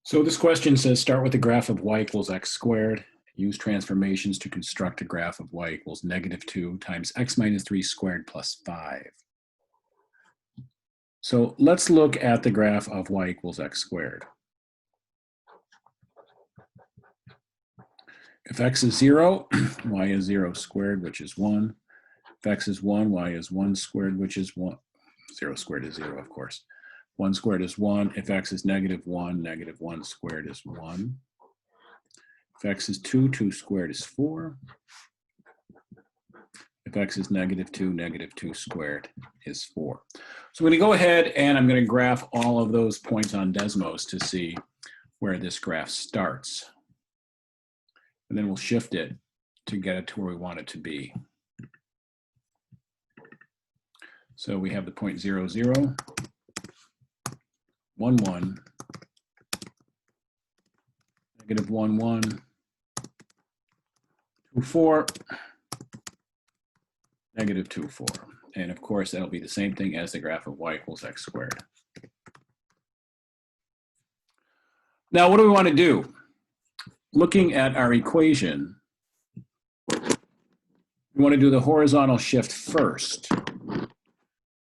So this question says start with the graph of y equals x squared. Use transformations to construct a graph of y equals -2 times x minus 3 squared plus 5. So let's look at the graph of y equals x squared. If x is 0, y is 0 squared, which is 1. If x is 1, y is 1 squared, which is 1. 0 squared is 0, of course. 1 squared is 1. If x is -1, -1 squared is 1. If x is 2, 2 squared is 4. If x is -2, -2 squared is 4. So I'm going to go ahead and I'm going to graph all of those points on Desmos to see where this graph starts. And then we'll shift it to get it to where we want it to be. So we have the point 0, 0, 1, 1, -1, 1, 2, 4, -2, 4. And of course, that'll be the same thing as the graph of y equals x squared. Now, what do we want to do? Looking at our equation, we want to do the horizontal shift first.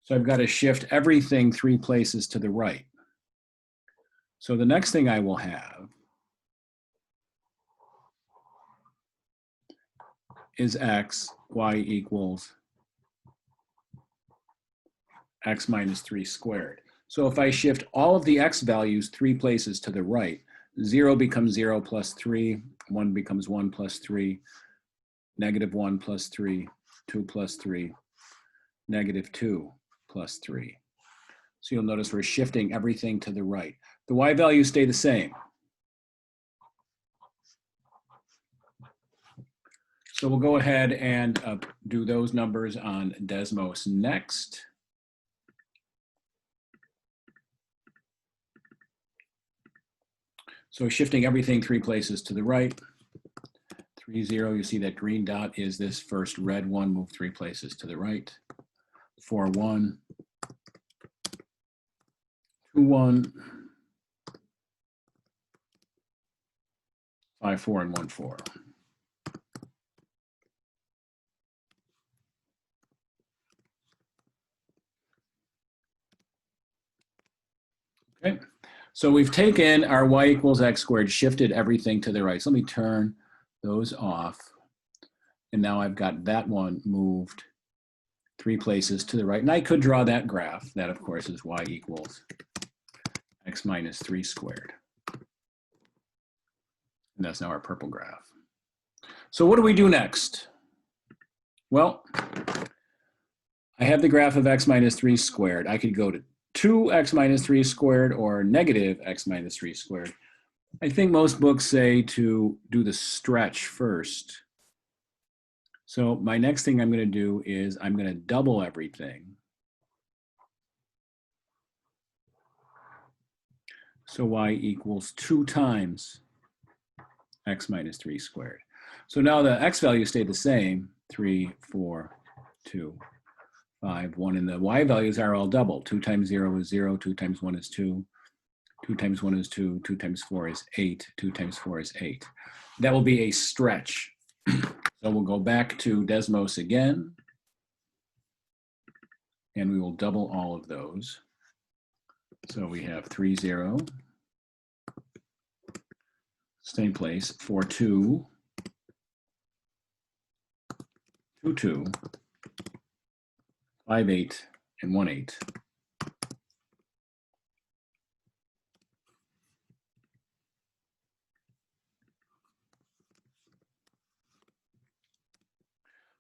So I've got to shift everything 3 places to the right. So the next thing I will have is y equals x minus 3 squared. So if I shift all of the x values 3 places to the right, 0 becomes 0 plus 3, 1 becomes 1 plus 3, -1 plus 3, 2 plus 3, -2 plus 3. So you'll notice we're shifting everything to the right. The y values stay the same. So we'll go ahead and do those numbers on Desmos next. So shifting everything 3 places to the right. 3, 0, you see that green dot is this first red one, move 3 places to the right. 4, 1, 2, 1, 5, 4, and 1, 4. Okay, so we've taken our y equals x squared, shifted everything to the right. So let me turn those off. And now I've got that one moved 3 places to the right. And I could draw that graph. That, of course, is y equals x minus 3 squared. And that's now our purple graph. So what do we do next? Well, I have the graph of x minus 3 squared. I could go to 2x minus 3 squared or -x minus 3 squared. I think most books say to do the stretch first. So my next thing I'm going to do is I'm going to double everything. So y equals 2 times x minus 3 squared. So now the x values stay the same, 3, 4, 2, 5, 1, and the y values are all double. 2 times 0 is 0, 2 times 1 is 2, 2 times 1 is 2, 2 times 4 is 8, 2 times 4 is 8. That will be a stretch. So we'll go back to Desmos again, and we will double all of those. So we have 3, 0, same place, 4, 2, 2, 2, 5, 8, and 1, 8.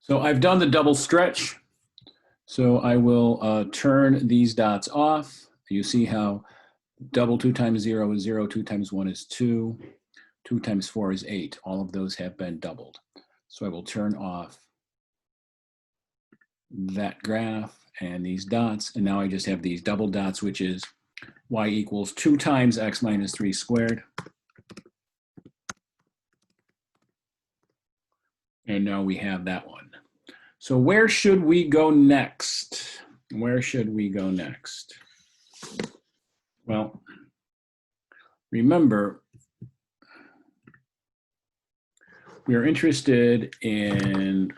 So I've done the double stretch. So I will turn these dots off. You see how double 2 times 0 is 0, 2 times 1 is 2, 2 times 4 is 8. All of those have been doubled. So I will turn off that graph and these dots, and now I just have these double dots, which is y equals 2 times x minus 3 squared. And now we have that one. So where should we go next? Where should we go next? Well, remember, we are interested in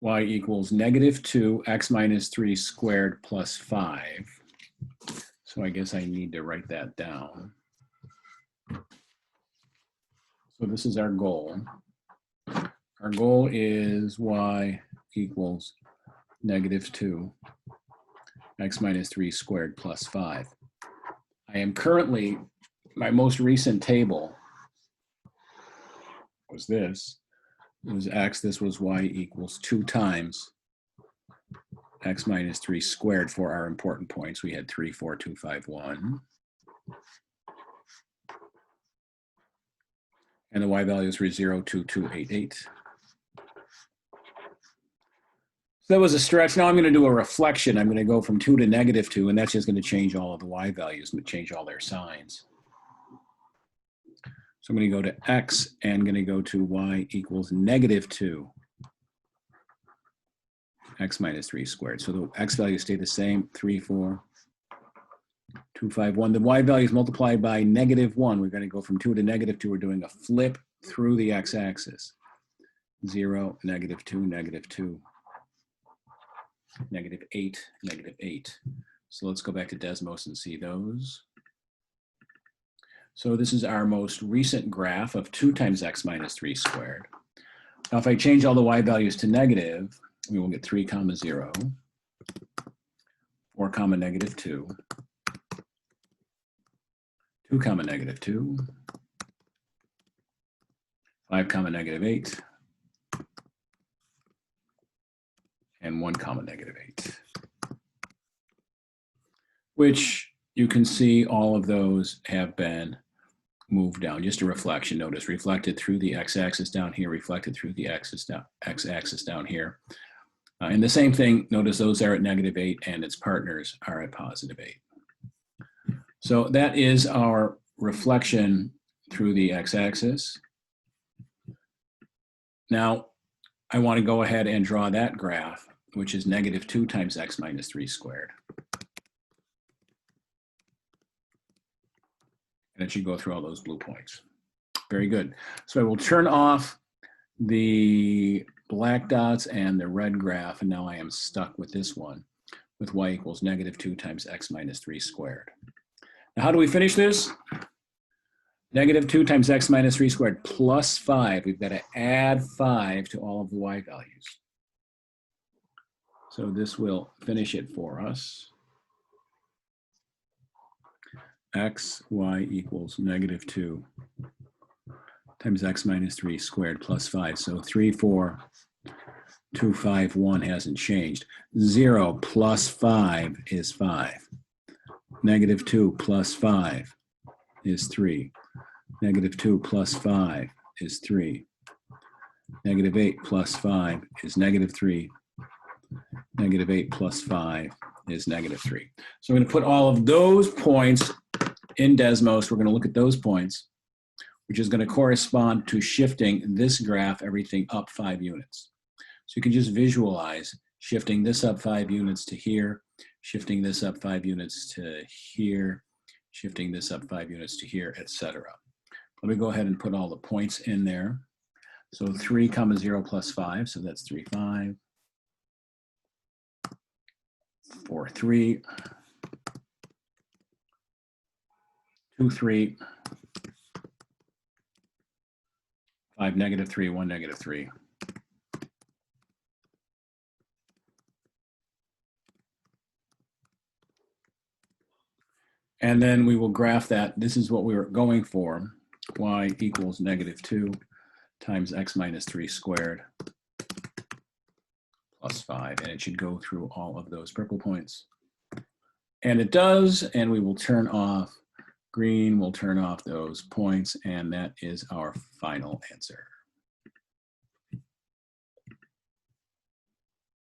y equals -2 x minus 3 squared plus 5. So I guess I need to write that down. So this is our goal. Our goal is y equals -2 x minus 3 squared plus 5. I am currently, my most recent table was this. It was x, this was y equals 2 times x minus 3 squared for our important points. We had 3, 4, 2, 5, 1. And the y values were 0, 2, 2, 8, 8. So that was a stretch. Now I'm going to do a reflection. I'm going to go from 2 to -2, and that's just going to change all of the y values and change all their signs. So I'm going to go to x and going to go to y equals -2 x minus 3 squared. So the x values stay the same, 3, 4, 2, 5, 1. The y values multiplied by -1. We're going to go from 2 to -2. We're doing a flip through the x-axis. 0, -2, -2, -8, -8. So let's go back to Desmos and see those. So this is our most recent graph of 2 times x minus 3 squared. Now if I change all the y values to negative, we will get 3, 0, 4, -2, 2, -2, 5, -8, and 1, -8. Which you can see all of those have been moved down. Just a reflection, notice, reflected through the x-axis down here, reflected through the x-axis down here. And the same thing, notice those are at -8 and its partners are at +8. So that is our reflection through the x-axis. Now, I want to go ahead and draw that graph, which is -2 times x minus 3 squared. And it should go through all those blue points. Very good. So I will turn off the black dots and the red graph, and now I am stuck with this one, with y equals -2 times x minus 3 squared. Now how do we finish this? -2 times x minus 3 squared plus 5. We've got to add 5 to all of the y values. So this will finish it for us. y equals -2 times x minus 3 squared plus 5. So 3, 4, 2, 5, 1 hasn't changed. 0 plus 5 is 5. -2 plus 5 is 3. -2 plus 5 is 3. -8 plus 5 is -3. -8 plus 5 is -3. So I'm going to put all of those points in Desmos. We're going to look at those points, which is going to correspond to shifting this graph, everything up 5 units. So you can just visualize shifting this up 5 units to here, shifting this up 5 units to here, shifting this up 5 units to here, etc. Let me go ahead and put all the points in there. So 3, 0 plus 5, so that's 3, 5. 4, 3. 2, 3. 5, -3, 1, -3. And then we will graph that. This is what we were going for. Y equals -2 times x minus 3 squared plus 5. And it should go through all of those purple points. And it does, and we will turn off green, we'll turn off those points, and that is our final answer.